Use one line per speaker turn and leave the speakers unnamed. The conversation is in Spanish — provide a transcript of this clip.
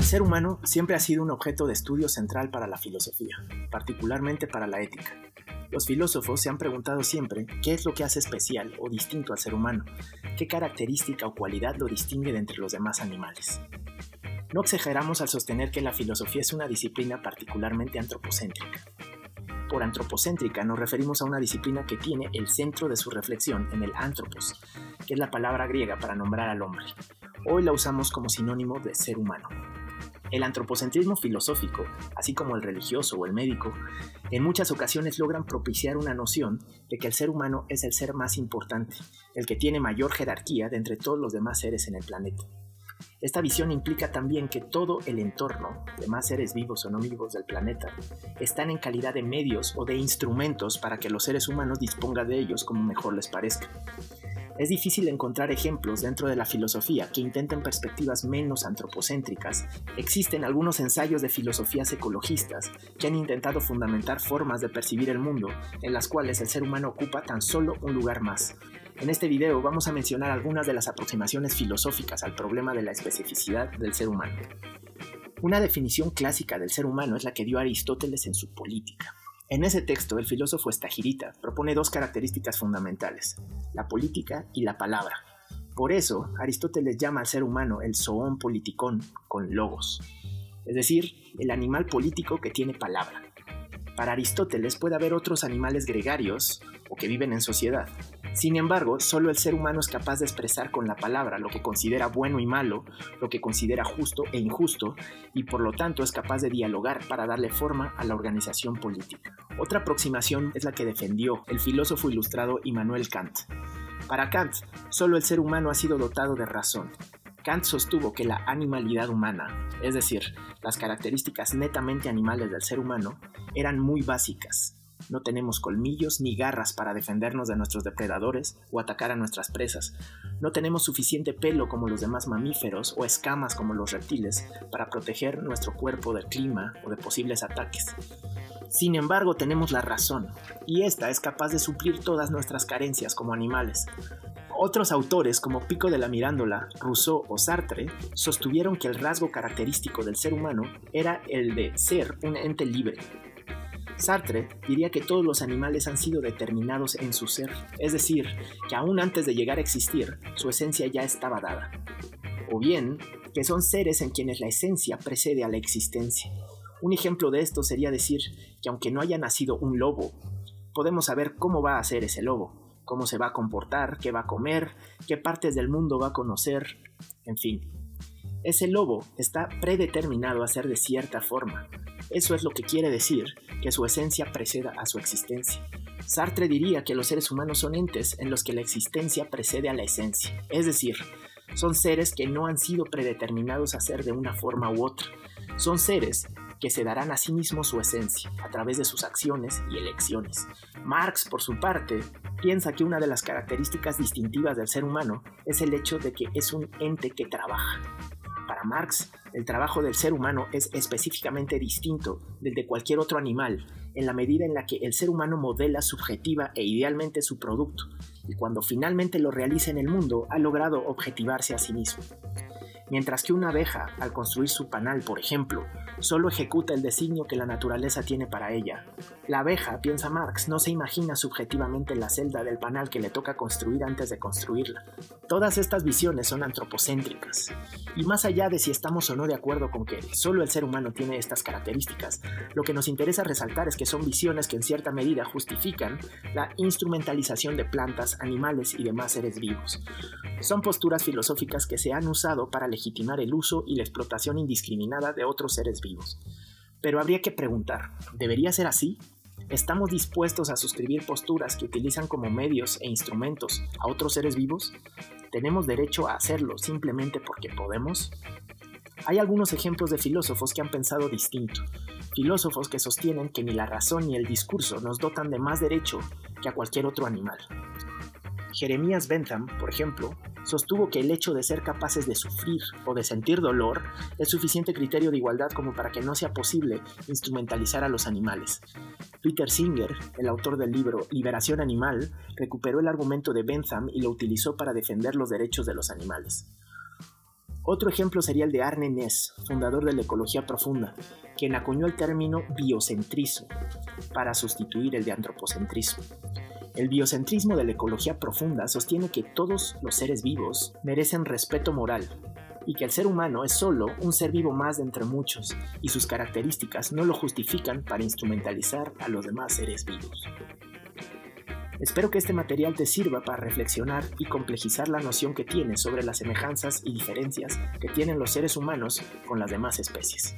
ser humano siempre ha sido un objeto de estudio central para la filosofía, particularmente para la ética. Los filósofos se han preguntado siempre qué es lo que hace especial o distinto al ser humano, qué característica o cualidad lo distingue de entre los demás animales. No exageramos al sostener que la filosofía es una disciplina particularmente antropocéntrica. Por antropocéntrica nos referimos a una disciplina que tiene el centro de su reflexión en el anthropos, que es la palabra griega para nombrar al hombre. Hoy la usamos como sinónimo de ser humano. El antropocentrismo filosófico, así como el religioso o el médico, en muchas ocasiones logran propiciar una noción de que el ser humano es el ser más importante, el que tiene mayor jerarquía de entre todos los demás seres en el planeta. Esta visión implica también que todo el entorno, demás seres vivos o no vivos del planeta, están en calidad de medios o de instrumentos para que los seres humanos dispongan de ellos como mejor les parezca. Es difícil encontrar ejemplos dentro de la filosofía que intenten perspectivas menos antropocéntricas. Existen algunos ensayos de filosofías ecologistas que han intentado fundamentar formas de percibir el mundo en las cuales el ser humano ocupa tan solo un lugar más. En este video vamos a mencionar algunas de las aproximaciones filosóficas al problema de la especificidad del ser humano. Una definición clásica del ser humano es la que dio Aristóteles en su Política. En ese texto, el filósofo estagirita propone dos características fundamentales, la política y la palabra. Por eso, Aristóteles llama al ser humano el zoon politikon con logos, es decir, el animal político que tiene palabra. Para Aristóteles puede haber otros animales gregarios o que viven en sociedad. Sin embargo, solo el ser humano es capaz de expresar con la palabra lo que considera bueno y malo, lo que considera justo e injusto, y por lo tanto es capaz de dialogar para darle forma a la organización política. Otra aproximación es la que defendió el filósofo ilustrado Immanuel Kant. Para Kant, solo el ser humano ha sido dotado de razón. Kant sostuvo que la animalidad humana, es decir, las características netamente animales del ser humano, eran muy básicas. No tenemos colmillos ni garras para defendernos de nuestros depredadores o atacar a nuestras presas. No tenemos suficiente pelo como los demás mamíferos o escamas como los reptiles para proteger nuestro cuerpo del clima o de posibles ataques. Sin embargo, tenemos la razón, y esta es capaz de suplir todas nuestras carencias como animales. Otros autores como Pico de la Mirandola, Rousseau o Sartre sostuvieron que el rasgo característico del ser humano era el de ser un ente libre. Sartre diría que todos los animales han sido determinados en su ser, es decir, que aún antes de llegar a existir, su esencia ya estaba dada. O bien, que son seres en quienes la esencia precede a la existencia. Un ejemplo de esto sería decir que aunque no haya nacido un lobo, podemos saber cómo va a ser ese lobo, cómo se va a comportar, qué va a comer, qué partes del mundo va a conocer, en fin. Ese lobo está predeterminado a ser de cierta forma. Eso es lo que quiere decir que su esencia preceda a su existencia. Sartre diría que los seres humanos son entes en los que la existencia precede a la esencia, es decir, son seres que no han sido predeterminados a ser de una forma u otra. Son seres que se darán a sí mismos su esencia a través de sus acciones y elecciones. Marx, por su parte, piensa que una de las características distintivas del ser humano es el hecho de que es un ente que trabaja. Para Marx, el trabajo del ser humano es específicamente distinto del de cualquier otro animal, en la medida en la que el ser humano modela subjetiva e idealmente su producto, y cuando finalmente lo realiza en el mundo, ha logrado objetivarse a sí mismo. Mientras que una abeja, al construir su panal, por ejemplo, solo ejecuta el designio que la naturaleza tiene para ella. La abeja, piensa Marx, no se imagina subjetivamente la celda del panal que le toca construir antes de construirla. Todas estas visiones son antropocéntricas. Y más allá de si estamos o no de acuerdo con que solo el ser humano tiene estas características, lo que nos interesa resaltar es que son visiones que en cierta medida justifican la instrumentalización de plantas, animales y demás seres vivos. Son posturas filosóficas que se han usado para legitimar el uso y la explotación indiscriminada de otros seres vivos. Pero habría que preguntar, ¿debería ser así? ¿Estamos dispuestos a suscribir posturas que utilizan como medios e instrumentos a otros seres vivos? ¿Tenemos derecho a hacerlo simplemente porque podemos? Hay algunos ejemplos de filósofos que han pensado distinto, filósofos que sostienen que ni la razón ni el discurso nos dotan de más derecho que a cualquier otro animal. Jeremías Bentham, por ejemplo, sostuvo que el hecho de ser capaces de sufrir o de sentir dolor es suficiente criterio de igualdad como para que no sea posible instrumentalizar a los animales. Peter Singer, el autor del libro Liberación Animal, recuperó el argumento de Bentham y lo utilizó para defender los derechos de los animales. Otro ejemplo sería el de Arne Naess, fundador de la ecología profunda, quien acuñó el término biocentrismo para sustituir el de antropocentrismo. El biocentrismo de la ecología profunda sostiene que todos los seres vivos merecen respeto moral y que el ser humano es solo un ser vivo más de entre muchos y sus características no lo justifican para instrumentalizar a los demás seres vivos. Espero que este material te sirva para reflexionar y complejizar la noción que tienes sobre las semejanzas y diferencias que tienen los seres humanos con las demás especies.